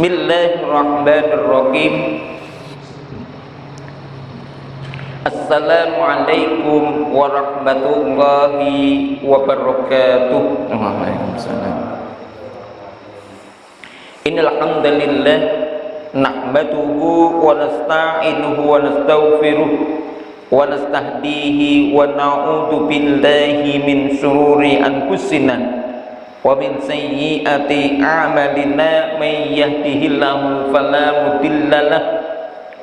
Bismillahirrahmanirrahim. Assalamualaikum warahmatullahi wabarakatuh. Waalaikumsalam. Innal hamdalillah nahmaduhu wa nasta'inuhu wa nastaghfiruh wa nastahdihi wa na'udzu billahi min shururi anfusina wa min sayyiati a'malina may yahdihillahu fala mudhillalah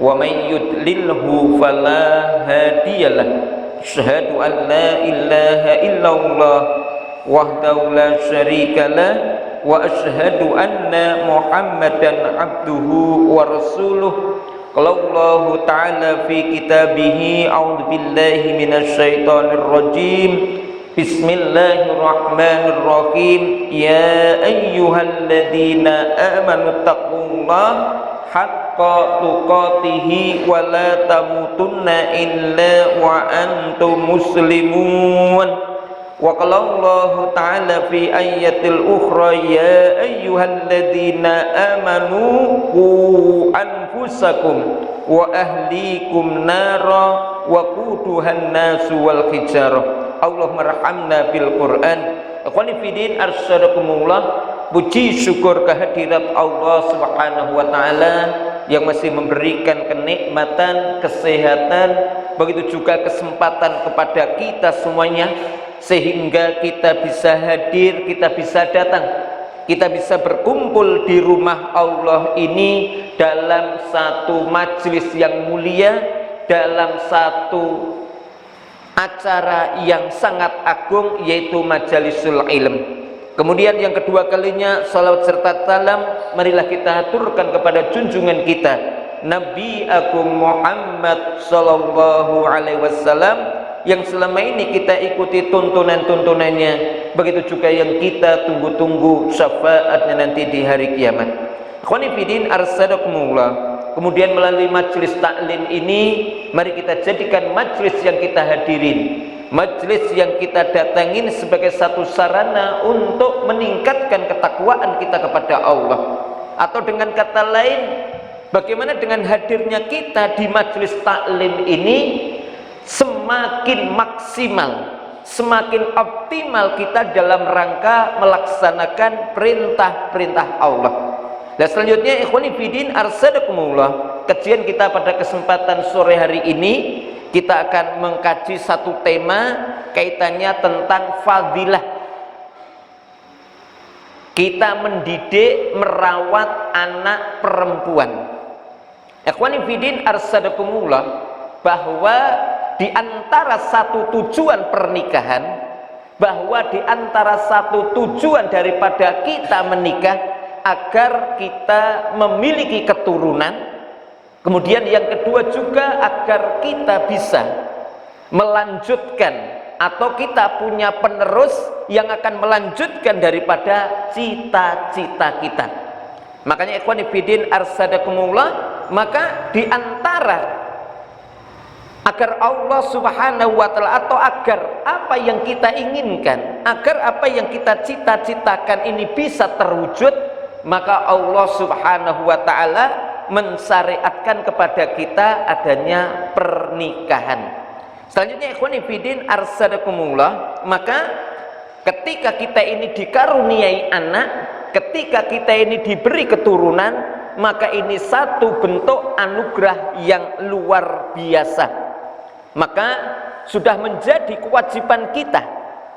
wa may yudlilhu fala hadiyalah. Asyhadu an la ilaha illallah wahdahu la syarikalah wa asyhadu anna Muhammadan abduhu wa rasuluh. Qala Allah ta'ala fi kitabih a'udzu billahi minasy syaithanir rajim. Bismillahirrahmanirrahim. Ya ayyuhalladzina amanu taqullaha haqqa tuqatih wa la tamutunna illa wa antum muslimun. Wa qala Allah ta'ala fi ayatil ukhra ya ayyuhalladzina amanu qu anfusakum wa ahlikum nara wa quduhan nasu wal hijarah. Allahumma rahamna bil Qur'an. Ikhwani fillah arsyadakumullah. Puji syukur kehadirat Allah Subhanahu wa taala yang masih memberikan kenikmatan, kesehatan, begitu juga kesempatan kepada kita semuanya sehingga kita bisa hadir, kita bisa datang, kita bisa berkumpul di rumah Allah ini dalam satu majelis yang mulia, dalam satu acara yang sangat agung, yaitu majalisul ilm. Kemudian yang kedua kalinya salawat serta salam marilah kita aturkan kepada junjungan kita Nabi Agung Muhammad sallallahu alaihi wasallam yang selama ini kita ikuti tuntunan-tuntunannya, begitu juga yang kita tunggu-tunggu syafaatnya nanti di hari kiamat. Ikhwani fillah arsadakumullah. Kemudian melalui majelis taklim ini mari kita jadikan majelis yang kita hadirin, majelis yang kita datangin sebagai satu sarana untuk meningkatkan ketakwaan kita kepada Allah. Atau dengan kata lain, bagaimana dengan hadirnya kita di majelis taklim ini semakin maksimal, semakin optimal kita dalam rangka melaksanakan perintah-perintah Allah. Dan selanjutnya ikhwani fillah arsadakumullah, kajian kita pada kesempatan sore hari ini kita akan mengkaji satu tema kaitannya tentang fadilah kita mendidik, merawat anak perempuan. Ikhwani fillah arsadakumullah, bahwa di antara satu tujuan pernikahan, bahwa di antara satu tujuan daripada kita menikah agar kita memiliki keturunan. Kemudian yang kedua juga agar kita bisa melanjutkan atau kita punya penerus yang akan melanjutkan daripada cita-cita kita. Makanya ikhwani fillah arsadakumullah, maka di antara agar Allah Subhanahu wa taala atau agar apa yang kita inginkan, agar apa yang kita cita-citakan ini bisa terwujud, maka Allah Subhanahu wa taala mensyariatkan kepada kita adanya pernikahan. Selanjutnya ikhwani fillah arsadakumullah, maka ketika kita ini dikaruniai anak, ketika kita ini diberi keturunan, maka ini satu bentuk anugerah yang luar biasa. Maka sudah menjadi kewajiban kita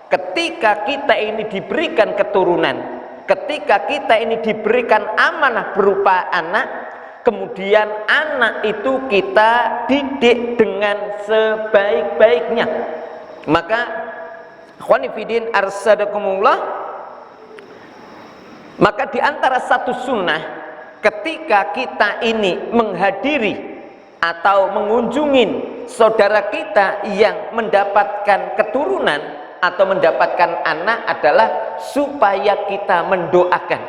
ketika kita ini diberikan keturunan, ketika kita ini diberikan amanah berupa anak, kemudian anak itu kita didik dengan sebaik-baiknya. Maka ikhwani fillah arsadakumullah, maka di antara satu sunnah ketika kita ini menghadiri atau mengunjungi saudara kita yang mendapatkan keturunan atau mendapatkan anak adalah supaya kita mendoakan,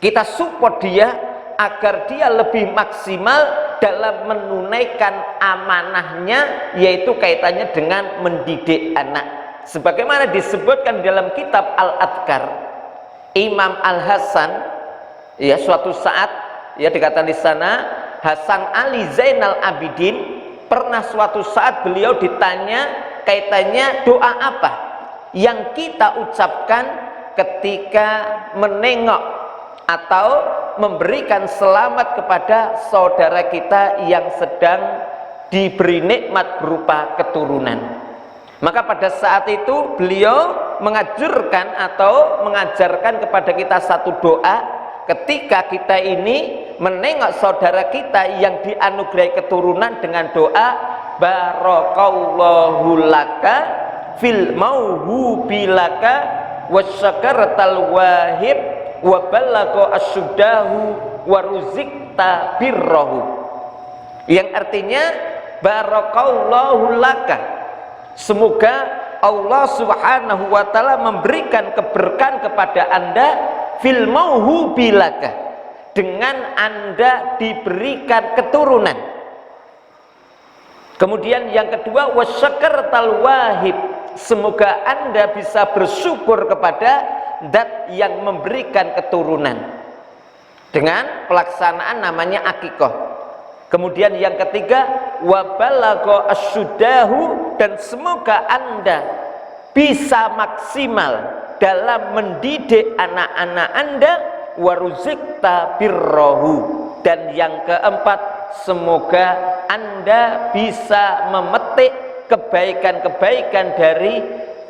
kita support dia agar dia lebih maksimal dalam menunaikan amanahnya, yaitu kaitannya dengan mendidik anak. Sebagaimana disebutkan dalam kitab Al-Adhkar, Imam Al-Hasan ya suatu saat ya dikatakan di sana Hasan Ali Zainal Abidin pernah suatu saat beliau ditanya kaitannya doa apa yang kita ucapkan ketika menengok atau memberikan selamat kepada saudara kita yang sedang diberi nikmat berupa keturunan. Maka pada saat itu beliau mengajurkan atau mengajarkan kepada kita satu doa ketika kita ini menengok saudara kita yang dianugerahi keturunan dengan doa barakallahu laka fil mauhubilaka wasyakaratal wahib wa ballagha asyuddahu wa ruzikta birrahu, yang artinya barakallahu laka, semoga Allah subhanahu wa ta'ala memberikan keberkahan kepada anda fil mauhubilaka, dengan anda diberikan keturunan. Kemudian yang kedua wasyakaratal wahib, semoga anda bisa bersyukur kepada zat yang memberikan keturunan dengan pelaksanaan namanya akikah. Kemudian yang ketiga wabalagha asyuddahu, dan semoga anda bisa maksimal dalam mendidik anak-anak anda waruzikta birrahu, dan yang keempat semoga anda bisa memetik kebaikan-kebaikan dari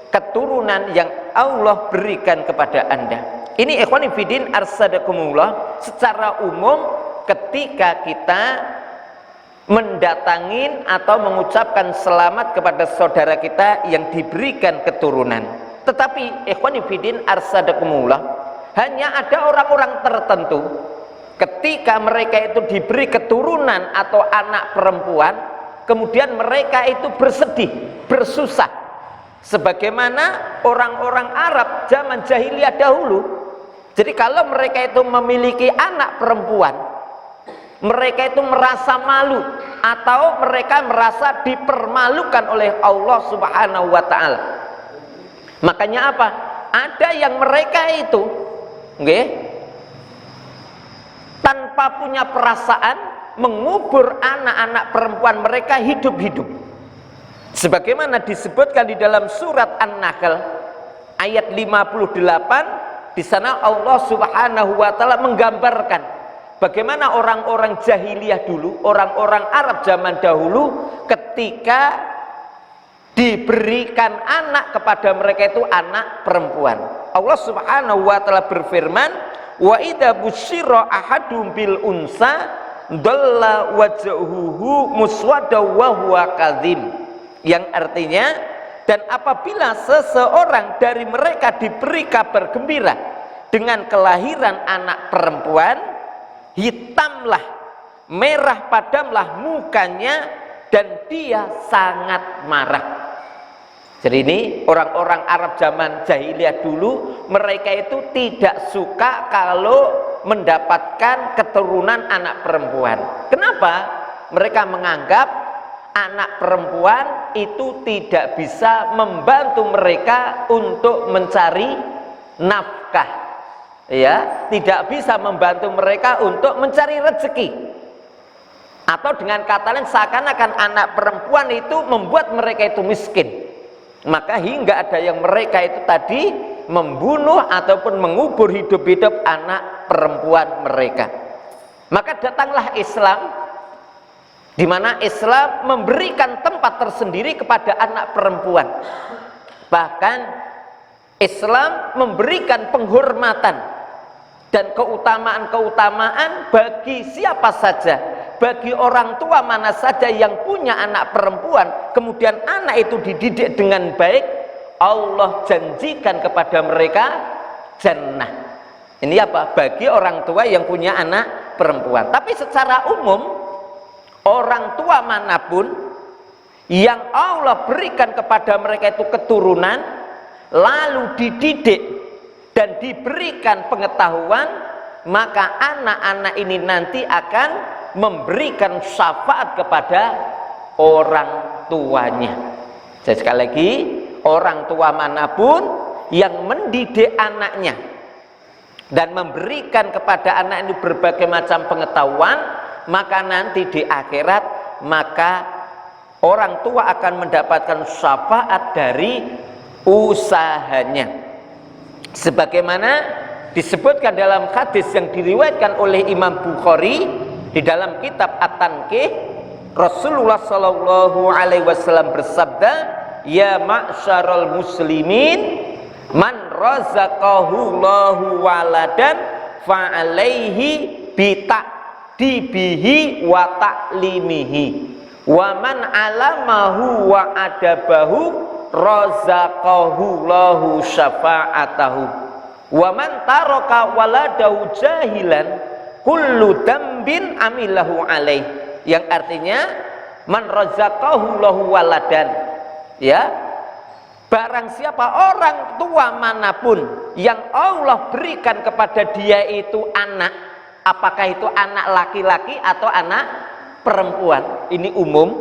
keturunan yang Allah berikan kepada anda. Ini ikhwani fiddin arsadakumullah, secara umum ketika kita mendatangin atau mengucapkan selamat kepada saudara kita yang diberikan keturunan. Tetapi ikhwani fiddin arsadakumullah, hanya ada orang-orang tertentu ketika mereka itu diberi keturunan atau anak perempuan, kemudian mereka itu bersedih, bersusah, sebagaimana orang-orang Arab zaman jahiliyah dahulu. Jadi kalau mereka itu memiliki anak perempuan, mereka itu merasa malu atau mereka merasa dipermalukan oleh Allah subhanahu wa ta'ala. Makanya apa? Ada yang mereka itu tanpa punya perasaan mengubur anak-anak perempuan mereka hidup-hidup, sebagaimana disebutkan di dalam surat An-Nahl ayat 58. Di sana Allah subhanahu wa ta'ala menggambarkan bagaimana orang-orang jahiliyah dulu, orang-orang Arab zaman dahulu, ketika diberikan anak kepada mereka itu anak perempuan. Allah subhanahu wa ta'ala berfirman, wa idza busyira ahadum bil unsa dhalla wajhuhu muswadda wa huwa kadzim, yang artinya, dan apabila seseorang dari mereka diberi kabar gembira dengan kelahiran anak perempuan, hitamlah, merah padamlah mukanya, dan dia sangat marah. Jadi ini orang-orang Arab zaman jahiliyah dulu, mereka itu tidak suka kalau mendapatkan keturunan anak perempuan. Kenapa? Mereka menganggap anak perempuan itu tidak bisa membantu mereka untuk mencari nafkah, ya, tidak bisa membantu mereka untuk mencari rezeki, atau dengan kata lain seakan-akan anak perempuan itu membuat mereka itu miskin. Maka hingga ada yang mereka itu tadi membunuh ataupun mengubur hidup-hidup anak perempuan mereka. Maka datanglah Islam, di mana Islam memberikan tempat tersendiri kepada anak perempuan. Bahkan Islam memberikan penghormatan dan keutamaan-keutamaan bagi siapa saja, bagi orang tua mana saja yang punya anak perempuan, kemudian anak itu dididik dengan baik, Allah janjikan kepada mereka jannah. Ini apa? Bagi orang tua yang punya anak perempuan. Tapi secara umum, orang tua manapun yang Allah berikan kepada mereka itu keturunan, lalu dididik dan diberikan pengetahuan, maka anak-anak ini nanti akan memberikan syafaat kepada orang tuanya. Jadi sekali lagi, orang tua manapun yang mendidik anaknya dan memberikan kepada anak ini berbagai macam pengetahuan, maka nanti di akhirat maka orang tua akan mendapatkan syafaat dari usahanya. Sebagaimana disebutkan dalam hadis yang diriwayatkan oleh Imam Bukhari di dalam kitab At-Tanqih, Rasulullah sallallahu alaihi wasallam bersabda, "Ya ma'syaral muslimin, man razaqahu Allahu waladan fa alaihi bi ta'dibihi wa ta'limihi, wa man alamahu wa adabahu razaqahu Allahu syafa'atahu, wa man taraka waladahu jahilan kullu dambin amilahu alaih." Yang artinya man razaqahu Allahu waladan, ya, barang siapa orang tua manapun yang Allah berikan kepada dia itu anak, apakah itu anak laki-laki atau anak perempuan, ini umum,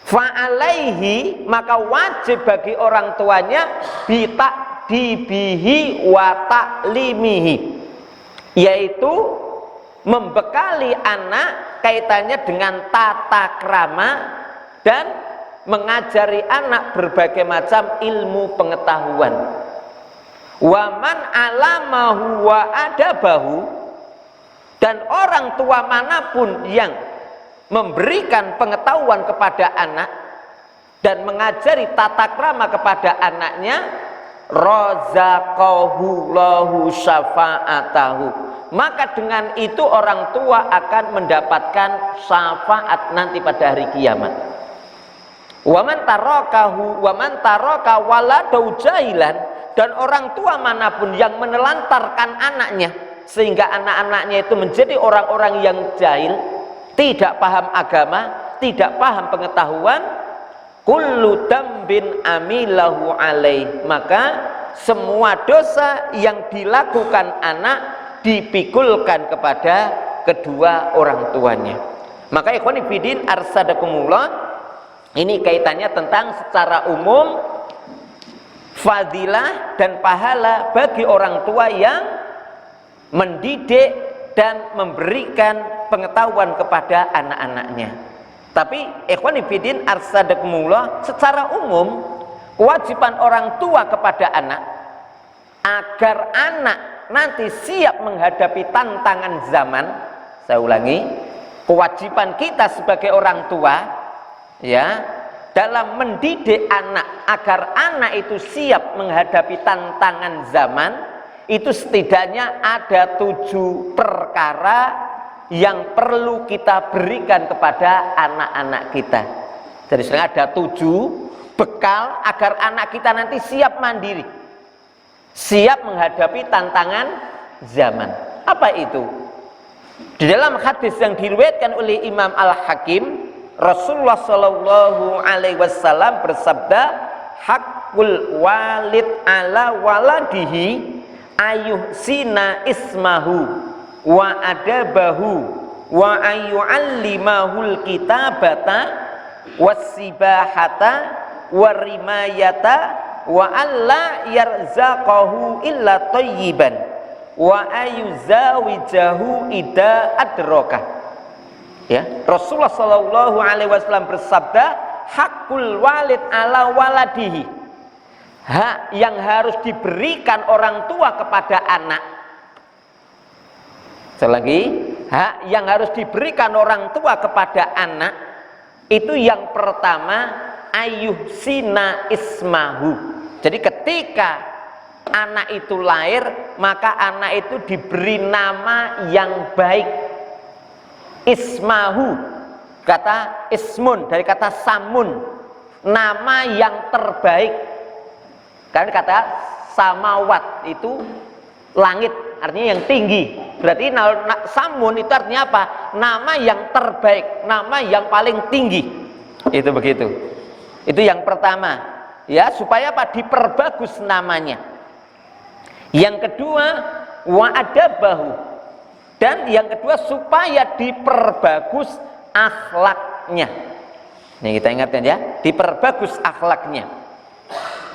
fa'alaihi, maka wajib bagi orang tuanya bita'dibihi wa ta'limihi, yaitu membekali anak kaitannya dengan tata krama dan mengajari anak berbagai macam ilmu pengetahuan. Waman alamahu wa adabahu, dan orang tua manapun yang memberikan pengetahuan kepada anak dan mengajari tata krama kepada anaknya, razaqahu lahu syafa'atahu, maka dengan itu orang tua akan mendapatkan syafaat nanti pada hari kiamat. Waman taraka waladau jahilan, dan orang tua manapun yang menelantarkan anaknya sehingga anak-anaknya itu menjadi orang-orang yang jahil, tidak paham agama, tidak paham pengetahuan, kullu dambin amilahu alaih, maka semua dosa yang dilakukan anak dipikulkan kepada kedua orang tuanya. Maka ikhwan fillah arsadakumullah, ini kaitannya tentang secara umum fadilah dan pahala bagi orang tua yang mendidik dan memberikan pengetahuan kepada anak-anaknya. Tapi ikhwan fillah arsadakumullah, secara umum kewajiban orang tua kepada anak agar anak nanti siap menghadapi tantangan zaman. Saya ulangi, kewajiban kita sebagai orang tua, ya, dalam mendidik anak agar anak itu siap menghadapi tantangan zaman, itu setidaknya ada 7 perkara yang perlu kita berikan kepada anak-anak kita. Jadi sebenarnya ada 7 bekal agar anak kita nanti siap mandiri, siap menghadapi tantangan zaman. Apa itu? Di dalam hadis yang diriwayatkan oleh Imam Al-Hakim, Rasulullah Shallallahu Alaihi Wasallam bersabda, hakul walid ala waladihi ayuhsina ismahu wa adabahu wa ayyu'allimahul kitabata wassibahata warimayata wa alla yarzaqahu illa thayyiban wa ayyuzawijahu ida adroka. Ya, Rasulullah Shallallahu Alaihi Wasallam bersabda, hakul walid ala waladihi, hak yang harus diberikan orang tua kepada anak. Sekali lagi, hak yang harus diberikan orang tua kepada anak itu yang pertama ayuhsina ismahu. Jadi ketika anak itu lahir, maka anak itu diberi nama yang baik. Ismahu, kata ismun dari kata samun, nama yang terbaik. Karena kata samawat itu langit, artinya yang tinggi. Berarti samun itu artinya apa? Nama yang terbaik, nama yang paling tinggi. Itu begitu. Itu yang pertama, ya, supaya apa? Diperbagus namanya. Yang kedua, wa adabahu, dan yang kedua supaya diperbagus akhlaknya. Ini kita ingatkan ya, diperbagus akhlaknya.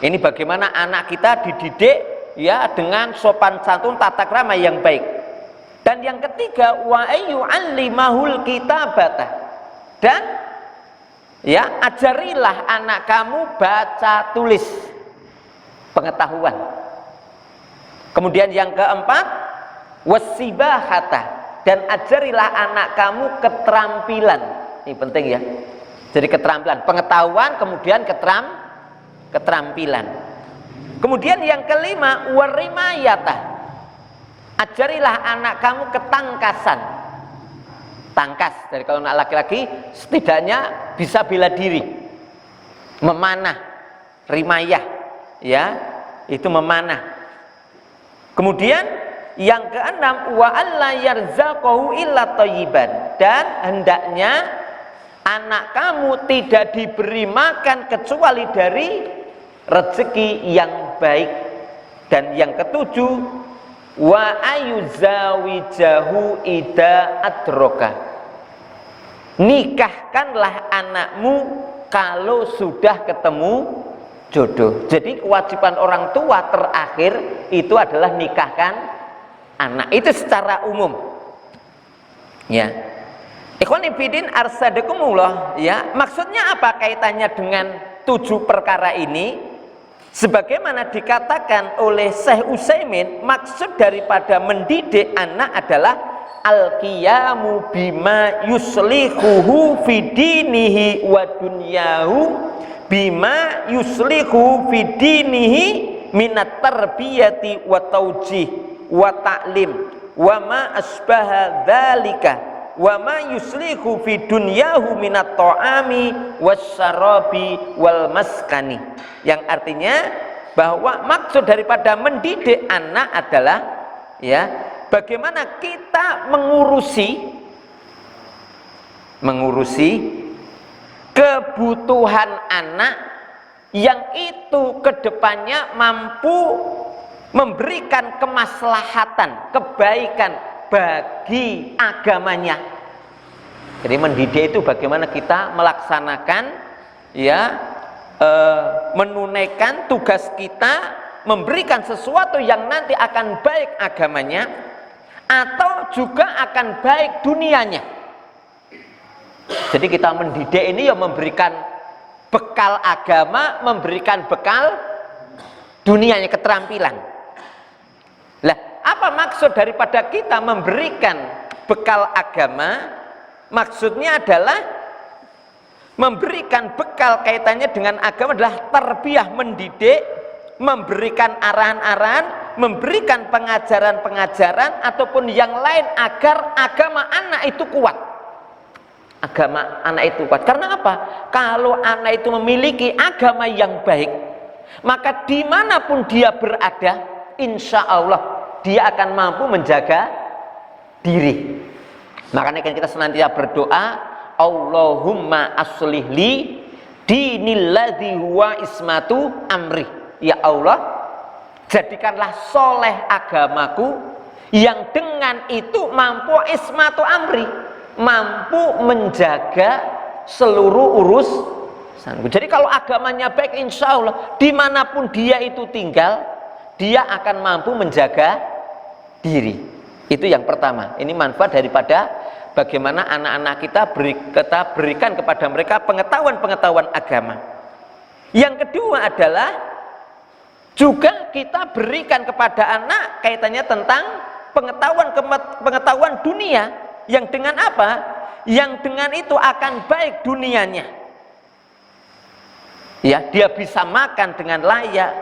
Ini bagaimana anak kita dididik ya, dengan sopan santun, tata krama yang baik. Dan yang ketiga, wa ayyu'allimahul kitabata, dan ya, ajarilah anak kamu baca tulis, pengetahuan. Kemudian yang keempat, wasibahata, dan ajarilah anak kamu keterampilan. Ini penting ya. Jadi keterampilan, pengetahuan, kemudian keterampilan. Kemudian yang kelima, warimayata, ajarilah anak kamu ketangkasan. Tangkas, dari kalau anak laki-laki setidaknya bisa bela diri, memanah, rimayah, ya, itu memanah. Kemudian yang keenam, wa alla yarzaqahu illa thayyiban, dan hendaknya anak kamu tidak diberi makan kecuali dari rezeki yang baik. Dan yang ketujuh, wa ayuzawijahu ida adroka, nikahkanlah anakmu kalau sudah ketemu jodoh. Jadi kewajiban orang tua terakhir itu adalah nikahkan anak, itu secara umum ya. Ikhwan fillah arsadakumullah, ya, maksudnya apa kaitannya dengan 7 perkara ini? Sebagaimana dikatakan oleh Syekh Utsaimin, maksud daripada mendidik anak adalah al-qiyamu bima yuslihuhu fi dinihi wa dunyahu, bima yuslihu fi dinihi minat tarbiyati wa taujih wa ta'lim wa ma asbaha dzalika wa ma yuslihu fi dunyahu minat ta'ami wasyarabi wal maskani. Yang artinya bahwa maksud daripada mendidik anak adalah, ya, bagaimana kita mengurusi kebutuhan anak yang itu kedepannya mampu memberikan kemaslahatan, kebaikan bagi agamanya. Jadi mendidik itu bagaimana kita melaksanakan, ya, menunaikan tugas kita, memberikan sesuatu yang nanti akan baik agamanya atau juga akan baik dunianya. Jadi kita mendidik ini ya memberikan bekal agama, memberikan bekal dunianya, keterampilan. Lah, apa maksud daripada kita memberikan bekal agama? Maksudnya adalah memberikan bekal kaitannya dengan agama adalah tarbiyah, mendidik, memberikan arahan-arahan, memberikan pengajaran-pengajaran ataupun yang lain agar agama anak itu kuat. Agama anak itu kuat. Karena apa? Kalau anak itu memiliki agama yang baik, maka dimanapun dia berada, insya Allah dia akan mampu menjaga diri. Makanya kan kita senantiasa berdoa, Allahumma aslih li dinilladzi huwa ismatu amri. Ya Allah, jadikanlah soleh agamaku yang dengan itu mampu ismatu amri, mampu menjaga seluruh urusanku. Jadi kalau agamanya baik, insya Allah dimanapun dia itu tinggal, dia akan mampu menjaga diri. Itu yang pertama. Ini manfaat daripada bagaimana anak-anak kita berikan kepada mereka pengetahuan-pengetahuan agama. Yang kedua adalah juga kita berikan kepada anak kaitannya tentang pengetahuan dunia, yang dengan apa? Yang dengan itu akan baik dunianya. Ya, dia bisa makan dengan layak,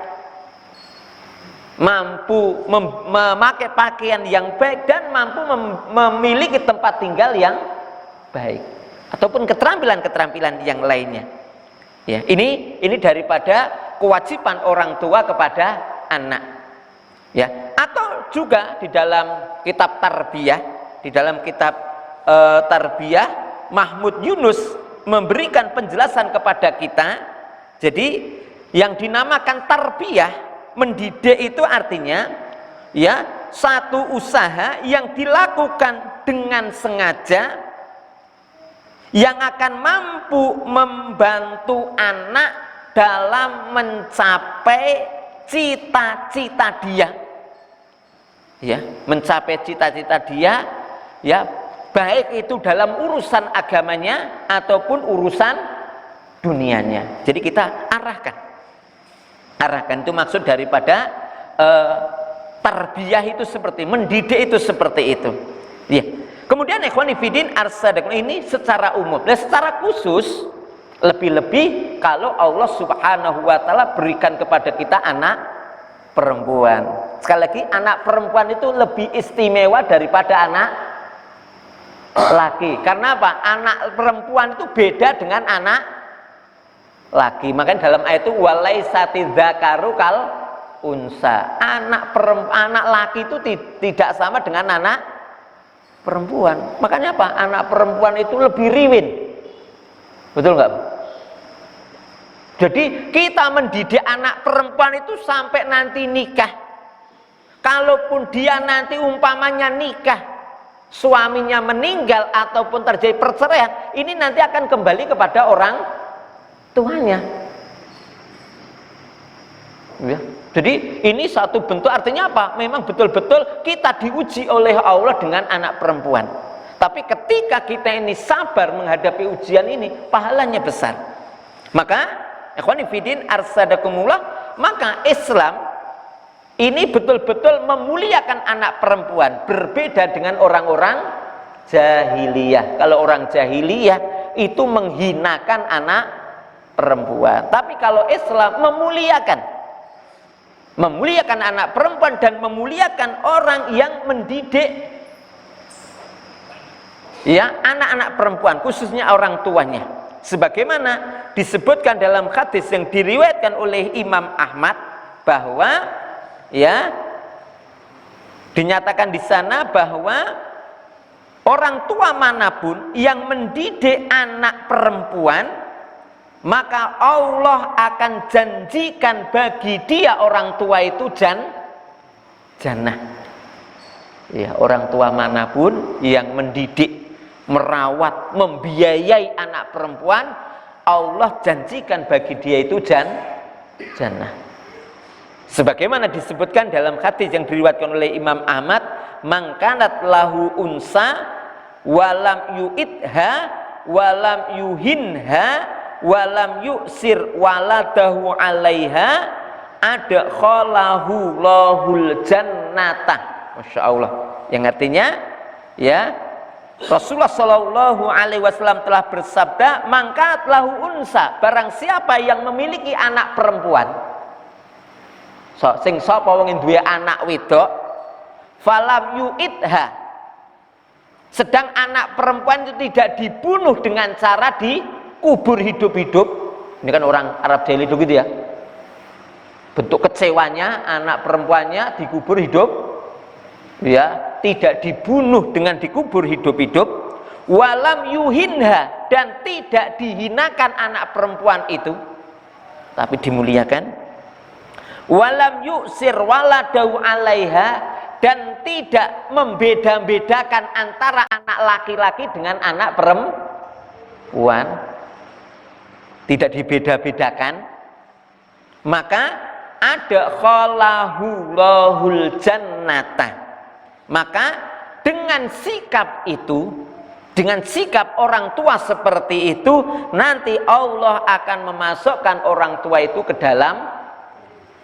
mampu memakai pakaian yang baik, dan mampu memiliki tempat tinggal yang baik, ataupun keterampilan-keterampilan yang lainnya. Ya, ini daripada kewajiban orang tua kepada anak. Ya, atau juga di dalam kitab tarbiyah, di dalam kitab tarbiyah, Mahmud Yunus memberikan penjelasan kepada kita. Jadi yang dinamakan tarbiyah, mendidik itu artinya, ya, satu usaha yang dilakukan dengan sengaja yang akan mampu membantu anak dalam mencapai cita-cita dia, ya, mencapai cita-cita dia, ya, baik itu dalam urusan agamanya ataupun urusan dunianya. Jadi kita arahkan itu maksud daripada tarbiyah itu seperti mendidik itu seperti itu, ya. Kemudian ikhwani fillah arsadakum ini secara umum. Dan secara khusus lebih-lebih kalau Allah Subhanahu wa taala berikan kepada kita anak perempuan. Sekali lagi, anak perempuan itu lebih istimewa daripada anak laki. Karena apa? Anak perempuan itu beda dengan anak laki. Makanya dalam ayat itu walaisati dzakaru kal unsa. Anak laki itu tidak sama dengan anak perempuan. Makanya apa? Anak perempuan itu lebih riwin. Betul nggak? Jadi kita mendidik anak perempuan itu sampai nanti nikah. Kalaupun dia nanti umpamanya nikah, suaminya meninggal ataupun terjadi perceraian, ini nanti akan kembali kepada orang tuanya. Ya. Jadi ini satu bentuk, artinya apa? Memang betul-betul kita diuji oleh Allah dengan anak perempuan. Tapi ketika kita ini sabar menghadapi ujian ini, pahalanya besar. Maka ikhwani fiddin arsadakumullah, maka Islam ini betul-betul memuliakan anak perempuan, berbeda dengan orang-orang jahiliyah. Kalau orang jahiliyah itu menghinakan anak perempuan. Tapi kalau Islam memuliakan anak perempuan dan memuliakan orang yang mendidik, ya, anak-anak perempuan, khususnya orang tuanya. Sebagaimana disebutkan dalam hadis yang diriwayatkan oleh Imam Ahmad, bahwa, ya, dinyatakan di sana bahwa orang tua manapun yang mendidik anak perempuan, maka Allah akan janjikan bagi dia orang tua itu jannah. Ya, orang tua manapun yang mendidik, merawat, membiayai anak perempuan, Allah janjikan bagi dia itu jannah. Sebagaimana disebutkan dalam hadis yang diriwayatkan oleh Imam Ahmad, mangkanat lahu unsa walam yu'idha walam yuhinha walam yu'sir waladahu alaiha adkhalahu lahul jannata. Masya Allah. Yang artinya, ya, Rasulullah Shallallahu Alaihi Wasallam telah bersabda, mangkat lahu unsa, barang siapa yang memiliki anak perempuan, sing sapa wong duwe anak wedok, falam yu'idha, sedang anak perempuan itu tidak dibunuh dengan cara dikubur hidup-hidup. Ini kan orang Arab jahili gitu ya, bentuk kecewanya anak perempuannya dikubur hidup, ya, tidak dibunuh dengan dikubur hidup-hidup. Walam yuhinha, dan tidak dihinakan anak perempuan itu, tapi dimuliakan. Walam yu'sir waladahu alaiha, dan tidak membeda-bedakan antara anak laki-laki dengan anak perempuan, tidak dibeda-bedakan. Maka ada khalahu lahul jannata. Maka dengan sikap itu, dengan sikap orang tua seperti itu, nanti Allah akan memasukkan orang tua itu ke dalam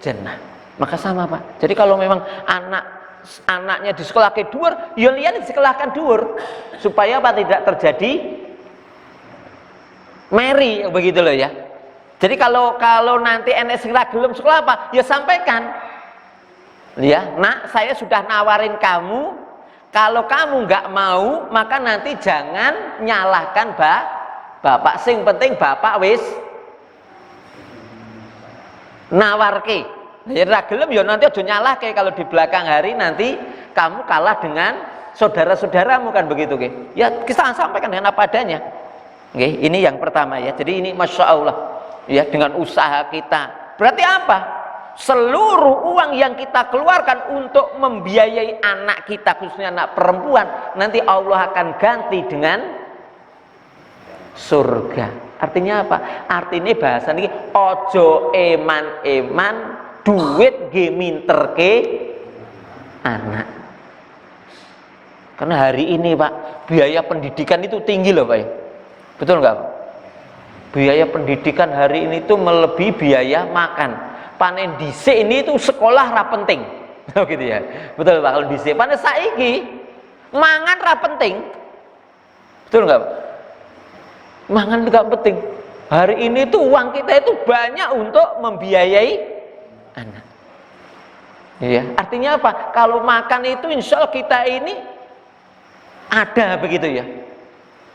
jannah. Maka sama Pak. Jadi kalau memang anaknya di sekolah ke dhuwur, ya liyan disekolahkan dhuwur, supaya apa, tidak terjadi meri begitu loh ya. Jadi kalau nanti NS nggak gelem sekolah apa, ya sampaikan. Ya, nak, saya sudah nawarin kamu, kalau kamu nggak mau, maka nanti jangan nyalahkan bapak. Sing penting bapak wis nawarke. Ya ra gelem ya nanti aja nyalahke, kalau di belakang hari nanti kamu kalah dengan saudara-saudaramu, kan begitu ke? Ya kita sampaikan dengan apa adanya. Oke, ini yang pertama ya. Jadi ini Masya Allah ya, dengan usaha kita. Berarti apa? Seluruh uang yang kita keluarkan untuk membiayai anak kita, khususnya anak perempuan, nanti Allah akan ganti dengan surga. Artinya apa? Artinya bahasa ini ojo eman-eman duit nggih minterke anak. Karena hari ini Pak, biaya pendidikan itu tinggi loh Pak ya. Betul nggak Pak? Biaya pendidikan hari ini itu melebihi biaya makan. Panen dhisik ini itu sekolah ra penting. Gitu ya. Betul Pak, kalau dhisik. Panen saiki mangan ra penting. Betul nggak Pak? Mangan nggak penting. Hari ini tuh uang kita itu banyak untuk membiayai anak. Ya, artinya apa? Kalau makan itu insya Allah kita ini ada begitu ya.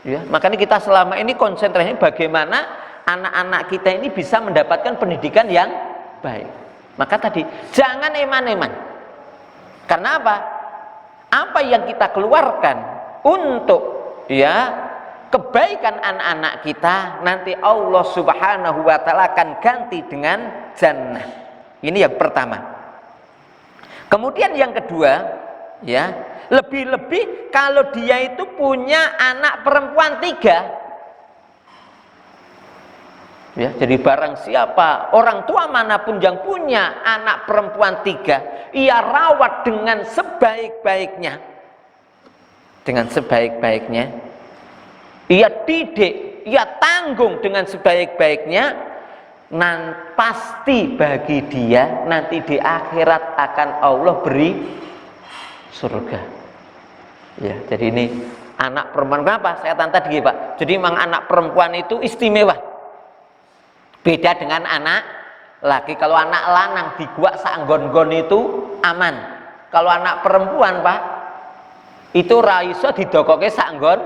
Ya, makanya kita selama ini konsentrasinya bagaimana anak-anak kita ini bisa mendapatkan pendidikan yang baik. Maka tadi jangan eman-eman. Karena apa? Apa yang kita keluarkan untuk ya kebaikan anak-anak kita, nanti Allah Subhanahu wa taala akan ganti dengan jannah. Ini yang pertama. Kemudian yang kedua, ya, lebih-lebih kalau dia itu punya anak perempuan 3. Ya, jadi barang siapa orang tua manapun yang punya anak perempuan 3, ia rawat dengan sebaik-baiknya. Dengan sebaik-baiknya. Ia didik, ia tanggung dengan sebaik-baiknya. Pasti bagi dia nanti di akhirat akan Allah beri surga. Ya, jadi ini anak perempuan apa? Saya tadi Pak. Jadi memang anak perempuan itu istimewa. Beda dengan anak laki. Kalau anak lanang di gua sanggon-gon itu aman. Kalau anak perempuan Pak, itu ra iso didokoke sanggon,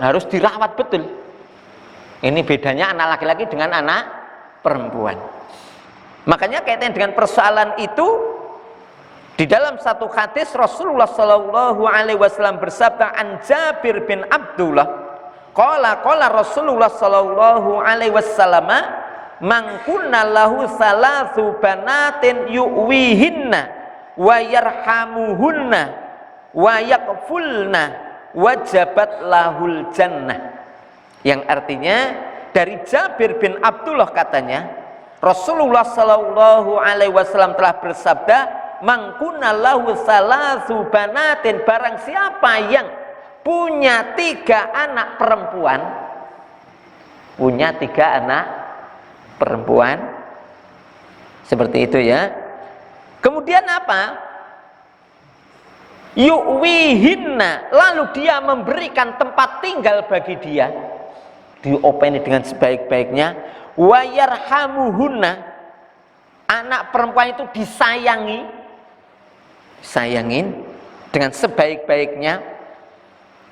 harus dirawat betul. Ini bedanya anak laki-laki dengan anak perempuan. Makanya kaitan dengan persoalan itu, di dalam satu hadis Rasulullah Shallallahu Alaihi Wasallam bersabda, an Jabir bin Abdullah, qala Rasulullah Shallallahu Alaihi Wasallam, man kunna lahu salatsu banatin yu'wihinna wa yarhamuhunna wa yakfulna wajabat lahul jannah. Yang artinya dari Jabir bin Abdullah katanya, Rasulullah Shallallahu Alaihi Wasallam telah bersabda, mangkuna lahu salasu banatin, barang siapa yang punya 3 anak perempuan, punya 3 anak perempuan, seperti itu ya. Kemudian apa? Yu'wihinna, lalu dia memberikan tempat tinggal bagi dia, diopeni dengan sebaik-baiknya. Wa yarhamuhunna, anak perempuan itu disayangin dengan sebaik-baiknya,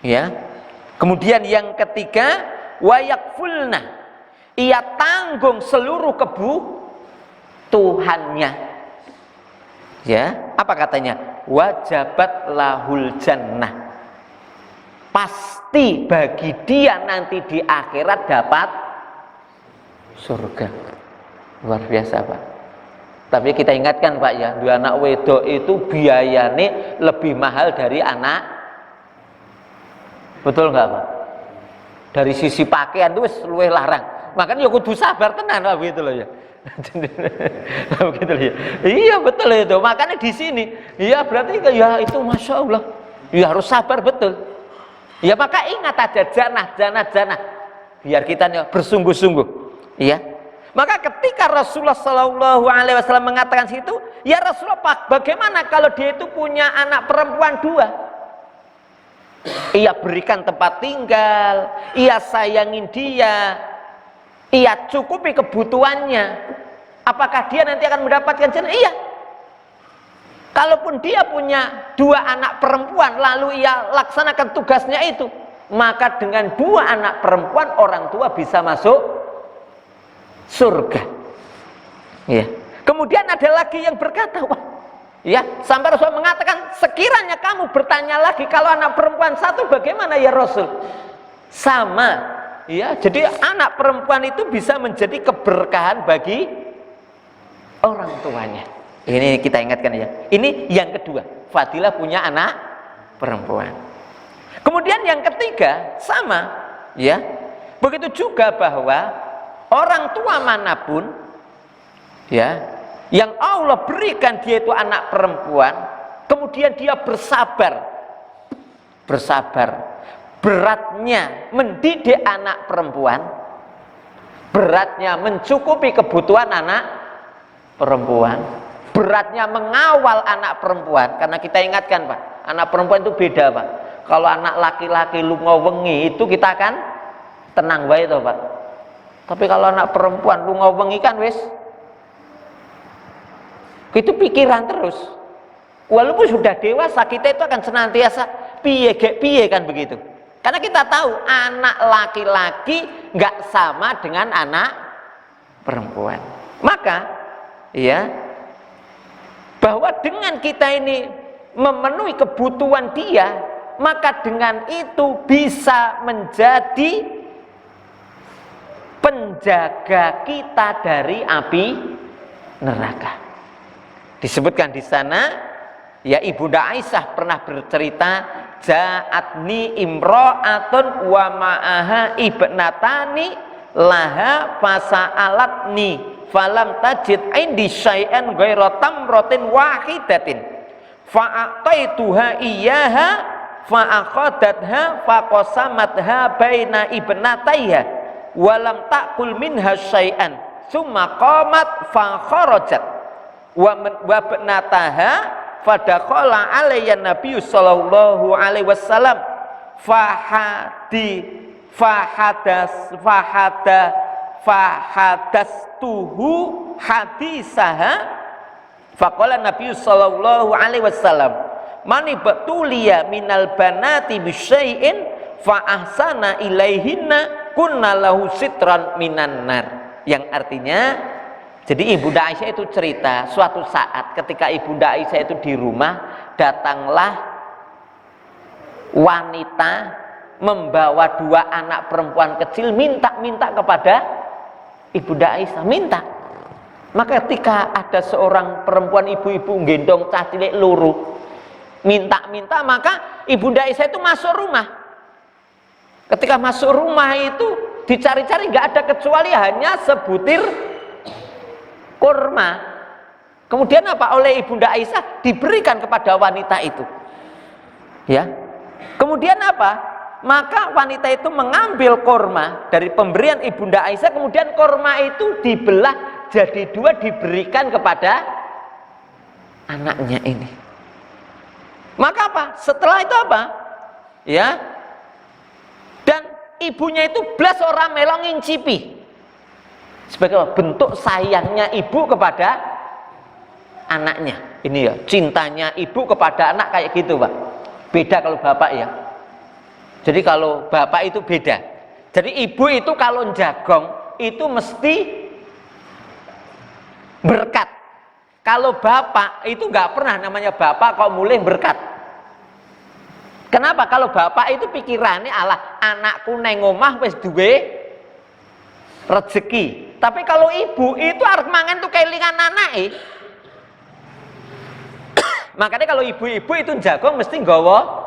ya. Kemudian yang ketiga, wa yakfulna, ia tanggung seluruh kebutuhannya, ya. Apa katanya? Wajabat lahul jannah, pasti bagi dia nanti di akhirat dapat surga. Luar biasa Pak. Tapi kita ingatkan Pak ya, 2 anak wedok itu biayanya lebih mahal dari anak. Betul nggak Pak? Dari sisi pakaian itu luwih larang. Makanya ya kudu sabar tenan Pak, gitu loh ya. Begitu loh ya. Iya betul itu. Makanya di sini, ya berarti ya itu masya Allah, ya harus sabar betul. Ya maka ingat aja janah, biar kita bersungguh-sungguh. Ya. Maka ketika Rasulullah Shallallahu Alaihi Wasallam mengatakan situ, ya Rasulullah Pak, bagaimana kalau dia itu punya anak perempuan 2? Ia berikan tempat tinggal, ia sayangin dia, ia cukupi kebutuhannya. Apakah dia nanti akan mendapatkan jannah? Iya. Kalaupun dia punya 2 anak perempuan, lalu ia laksanakan tugasnya itu, maka dengan 2 anak perempuan orang tua bisa masuk surga. Ya. Kemudian ada lagi yang berkata, wah, ya, sampai Rasul mengatakan, sekiranya kamu bertanya lagi kalau anak perempuan 1 bagaimana ya Rasul? Sama, ya. Jadi anak perempuan itu bisa menjadi keberkahan bagi orang tuanya. Ini kita ingatkan ya. Ini yang kedua, fadilah punya anak perempuan. Kemudian yang ketiga sama, ya. Begitu juga bahwa orang tua manapun, ya, yang Allah berikan dia itu anak perempuan, kemudian dia bersabar, beratnya mendidik anak perempuan, beratnya mencukupi kebutuhan anak perempuan, beratnya mengawal anak perempuan. Karena kita ingatkan Pak, anak perempuan itu beda Pak. Kalau anak laki-laki lunga wengi itu kita kan tenang wae toh Pak. Tapi kalau anak perempuan lunga wengi kan wis itu pikiran terus. Walaupun sudah dewasa kita itu akan senantiasa piye kan begitu. Karena kita tahu anak laki-laki nggak sama dengan anak perempuan. Maka ya, bahwa dengan kita ini memenuhi kebutuhan dia, maka dengan itu bisa menjadi penjaga kita dari api neraka. Disebutkan di sana, ya Ibunda Aisyah pernah bercerita, ja'atni imra'atun wa ma'aha ibnatani laha fasa'alatni falam tajid indi syai'an ghaira tamratin wahidatin fa'ataituha iyyaha fa'akhadatha faqasamatha baina ibnatayha walam ta'kul minha syai'an summa qamat fa kharajat wa ibnataha fadakhala alayya Nabi sallallahu alaihi wasallam fahadastuhu hadisaha faqala Nabi sallallahu alaihi wasallam mani batuliya minal banati bisyai'in fa ahsana ilaihinna kunna lahu sitran minan nar. Yang artinya, jadi Ibunda Aisyah itu cerita, suatu saat ketika Ibunda Aisyah itu di rumah, datanglah wanita membawa 2 anak perempuan kecil, minta kepada Ibunda Aisyah, minta. Maka ketika ada seorang perempuan ibu-ibu gendong cah cilik luru, minta, maka Ibunda Aisyah itu masuk rumah. Ketika masuk rumah itu dicari-cari, nggak ada kecuali hanya sebutir kurma. Kemudian apa? Oleh Ibunda Aisyah diberikan kepada wanita itu. Ya. Kemudian apa? Maka wanita itu mengambil kurma dari pemberian Ibunda Aisyah, kemudian kurma itu dibelah jadi 2 diberikan kepada anaknya ini. Maka apa? Setelah itu apa? Ya. Dan ibunya itu blas orang melong ngincipi. Sebagai bentuk sayangnya ibu kepada anaknya. Ini ya, cintanya ibu kepada anak kayak gitu Pak. Beda kalau bapak ya. Jadi kalau bapak itu beda. Jadi ibu itu kalau jagong itu mesti berkat. Kalau bapak itu nggak pernah namanya bapak kok mulai berkat. Kenapa? Kalau bapak itu pikirannya alah anakku neng omah wis duwe rezeki. Tapi kalau ibu itu arep mangan tuh kelingan anake. Makanya kalau ibu-ibu itu jagong mesti nggawa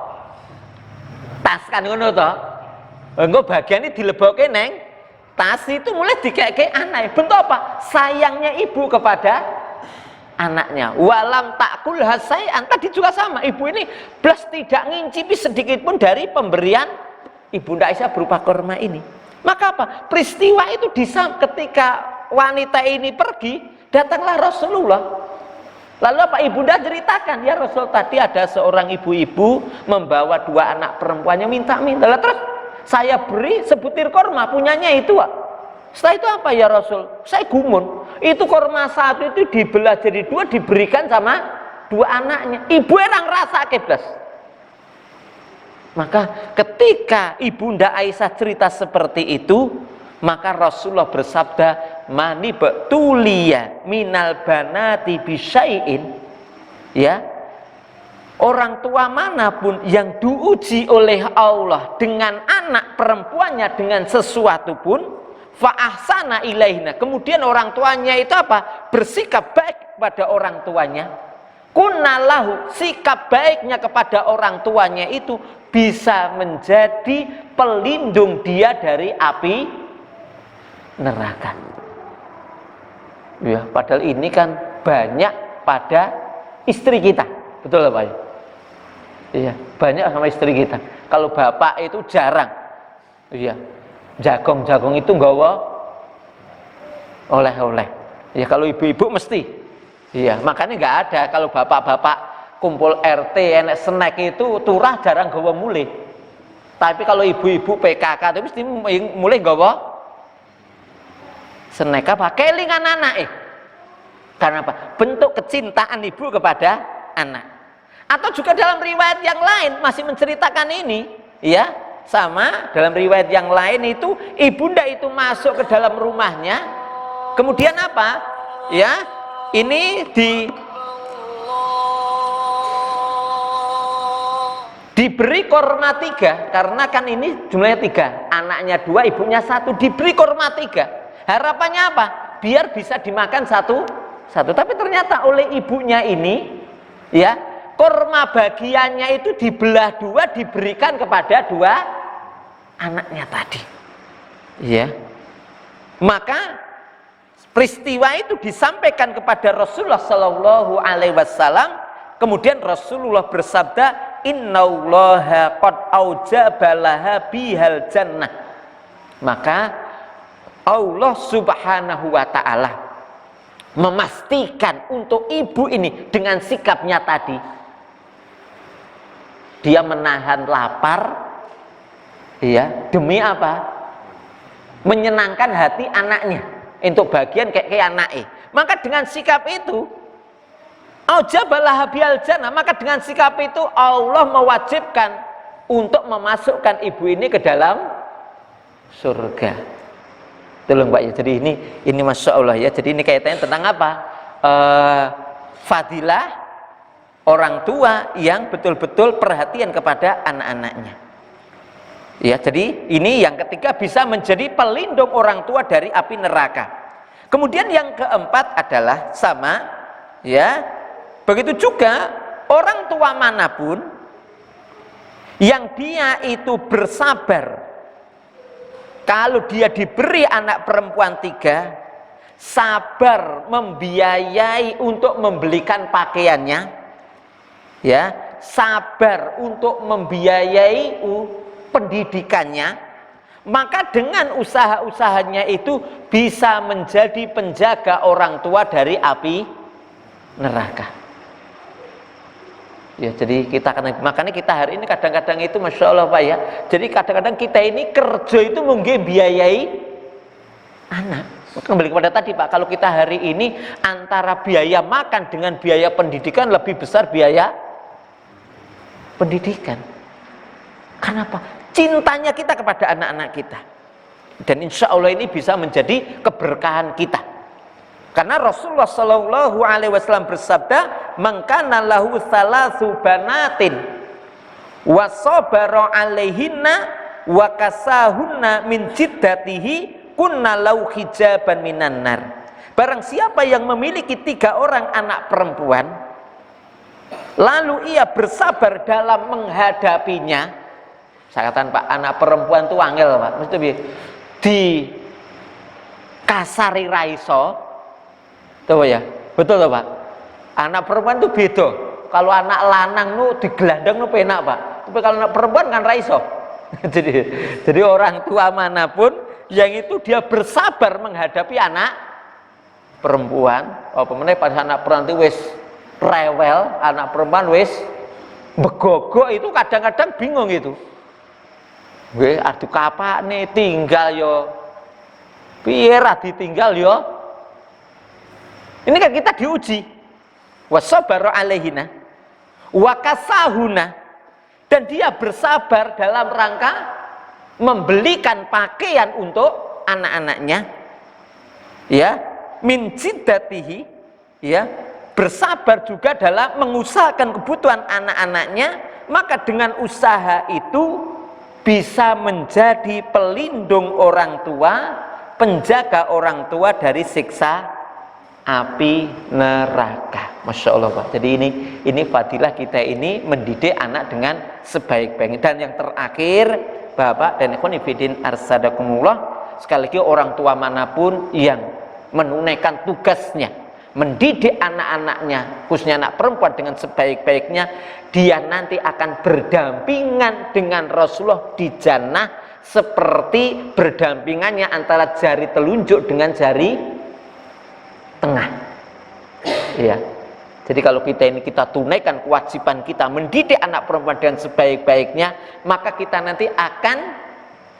tas kan ngono to. Engko bagian ini dilebokke neng tas itu mulai dikeke anake. Bentuk apa? Sayangnya ibu kepada anaknya. Walam takul hasai'an, tadi juga sama. Ibu ini plus tidak ngincipi sedikit pun dari pemberian Ibunda Aisyah berupa kurma ini. Maka apa? Peristiwa itu ketika wanita ini pergi, datanglah Rasulullah. Lalu apa? Ibunda ceritakan, ya Rasul, tadi ada seorang ibu-ibu membawa 2 anak perempuannya minta-minta. Lalu terus saya beri sebutir kurma punyanya itu. Setelah itu apa ya Rasul? Saya gumun. Itu kurma satu itu dibelah jadi 2 diberikan sama 2 anaknya. Ibu yang rasa kebas. Maka ketika Ibunda Aisyah cerita seperti itu, maka Rasulullah bersabda, mani betulia minal banati bisyai'in, ya, orang tua manapun yang diuji oleh Allah dengan anak perempuannya dengan sesuatu pun, fa ahsana ilaihna, kemudian orang tuanya itu apa? Bersikap baik kepada orang tuanya, kunnalahu, sikap baiknya kepada orang tuanya itu bisa menjadi pelindung dia dari api neraka. Ya, padahal ini kan banyak pada istri kita. Betul Pak? Iya, banyak sama istri kita. Kalau bapak itu jarang. Iya. Jagong-jagong itu nggawa oleh-oleh. Ya kalau ibu-ibu mesti. Iya, makanya nggak ada kalau bapak-bapak kumpul RT enek snack itu turah jarang nggawa mulih. Tapi kalau ibu-ibu PKK itu mesti mulih nggawa snack apa? Kelingan anak Karena apa? Bentuk kecintaan ibu kepada anak. Atau juga dalam riwayat yang lain masih menceritakan ini, ya. Sama dalam riwayat yang lain itu ibunda itu masuk ke dalam rumahnya, kemudian apa? Ya, ini diberi korma 3 karena kan ini jumlahnya 3, anaknya 2, ibunya 1, diberi korma 3. Harapannya apa? Biar bisa dimakan satu. Tapi ternyata oleh ibunya ini, ya, korma bagiannya itu dibelah 2 diberikan kepada 2 anaknya tadi. Ya. Maka peristiwa itu disampaikan kepada Rasulullah Shallallahu Alaihi Wasallam. Kemudian Rasulullah bersabda, Innallaha qad aujabalaha bihal jannah. Maka Allah Subhanahu Wa Taala memastikan untuk ibu ini dengan sikapnya tadi, dia menahan lapar, ya, demi apa? Menyenangkan hati anaknya, untuk bagian kayak anaknya. Maka dengan sikap itu, aujabalah bial jannah, maka dengan sikap itu Allah mewajibkan untuk memasukkan ibu ini ke dalam surga. Tolong Pak ya. Jadi ini Masya Allah ya. Jadi ini kaitannya tentang apa? Fadilah orang tua yang betul-betul perhatian kepada anak-anaknya. Ya, jadi ini yang ketiga bisa menjadi pelindung orang tua dari api neraka. Kemudian yang keempat adalah sama, ya. Begitu juga orang tua manapun yang dia itu bersabar kalau dia diberi anak perempuan 3, sabar membiayai untuk membelikan pakaiannya, ya, sabar untuk membiayai pendidikannya, maka dengan usaha-usahanya itu bisa menjadi penjaga orang tua dari api neraka. Ya, jadi makanya kita hari ini kadang-kadang itu Masya Allah Pak ya. Jadi kadang-kadang kita ini kerja itu mungkin biayai anak. Kembali kepada tadi Pak, kalau kita hari ini antara biaya makan dengan biaya pendidikan lebih besar biaya pendidikan. Kenapa? Cintanya kita kepada anak-anak kita. Dan insya Allah ini bisa menjadi keberkahan kita. Karena Rasulullah Shallallahu Alaihi Wasallam bersabda, "Mangkana lahu thalathu banatin, wasobaro alaihinna, wakasahunna min jiddatihi, kunna lau hijaban minan nar." Barang siapa yang memiliki 3 orang anak perempuan, lalu ia bersabar dalam menghadapinya. Saya katakan Pak, anak perempuan itu angel Pak, mesti di kasari raiso, tuh ya, betul tuh Pak. Anak perempuan itu beda. Kalau anak lanang nu digelandang nu penak Pak, tapi kalau anak perempuan kan raiso. jadi orang tua manapun yang itu dia bersabar menghadapi anak perempuan. Apa meneh pas anak perempuan itu wis rewel, anak perempuan wis begogok, itu kadang-kadang bingung itu. Gue aduh kapane tinggal yo, piye ra ditinggal yo. Ini kan kita diuji. Wasabara alaihina wakasahuna, dan dia bersabar dalam rangka membelikan pakaian untuk anak-anaknya, ya, min jiddatihi, ya, bersabar juga dalam mengusahakan kebutuhan anak-anaknya. Maka dengan usaha itu bisa menjadi pelindung orang tua, penjaga orang tua dari siksa api neraka. Masya Allah Pak. Jadi ini fadilah kita ini mendidik anak dengan sebaik-baiknya. Dan yang terakhir, Bapak dan Ikhwan Fillah arsadakumullah, sekali lagi orang tua manapun yang menunaikan tugasnya mendidik anak-anaknya, khususnya anak perempuan dengan sebaik-baiknya, dia nanti akan berdampingan dengan Rasulullah di jannah seperti berdampingannya antara jari telunjuk dengan jari tengah. Ya. Jadi kalau kita tunaikan kewajiban kita mendidik anak perempuan dengan sebaik-baiknya, maka kita nanti akan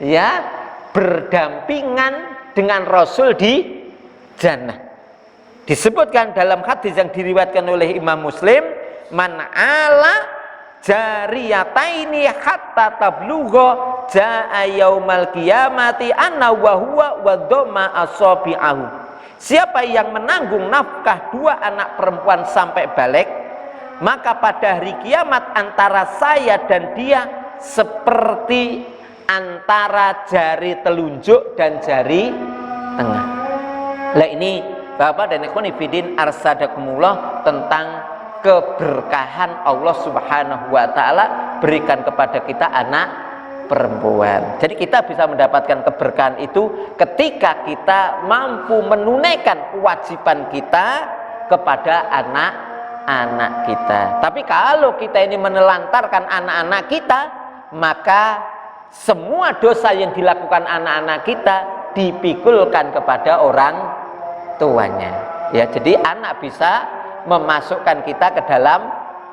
ya berdampingan dengan Rasul di jannah. Disebutkan dalam hadis yang diriwayatkan oleh Imam Muslim, man ala jariyataini hatta tablugha jaa yaumal qiyamati anna wa huwa wa dhamma asabi'ahu. Siapa yang menanggung nafkah dua anak perempuan sampai balik, maka pada hari kiamat antara saya dan dia seperti antara jari telunjuk dan jari tengah. Lah ini Bapak dan Ikhwan Fillah arsadakumullah tentang keberkahan Allah Subhanahu wa taala berikan kepada kita anak perempuan. Jadi kita bisa mendapatkan keberkahan itu ketika kita mampu menunaikan kewajiban kita kepada anak-anak kita. Tapi kalau kita ini menelantarkan anak-anak kita, maka semua dosa yang dilakukan anak-anak kita dipikulkan kepada orang tuanya. Ya, jadi anak bisa memasukkan kita ke dalam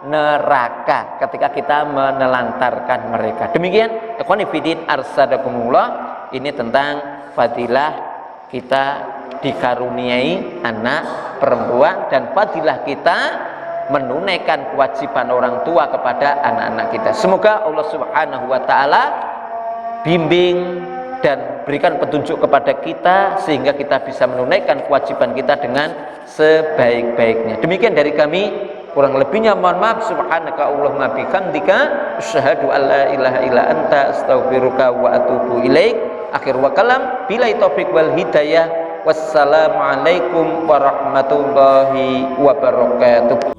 neraka ketika kita menelantarkan mereka. Demikian ikhwan fillah arsadakumullah, ini tentang fadilah kita dikaruniai anak perempuan dan fadilah kita menunaikan kewajiban orang tua kepada anak-anak kita. Semoga Allah Subhanahu wa taala bimbing dan berikan petunjuk kepada kita sehingga kita bisa menunaikan kewajiban kita dengan sebaik-baiknya. Demikian dari kami, kurang lebihnya mohon maaf. Subhanaka Allahumma bihamdika asyhadu an la ilaha illa anta astaghfiruka wa atubu ilaik. Akhir wa kalam billahi taufik wal hidayah. Wassalamualaikum warahmatullahi wabarakatuh.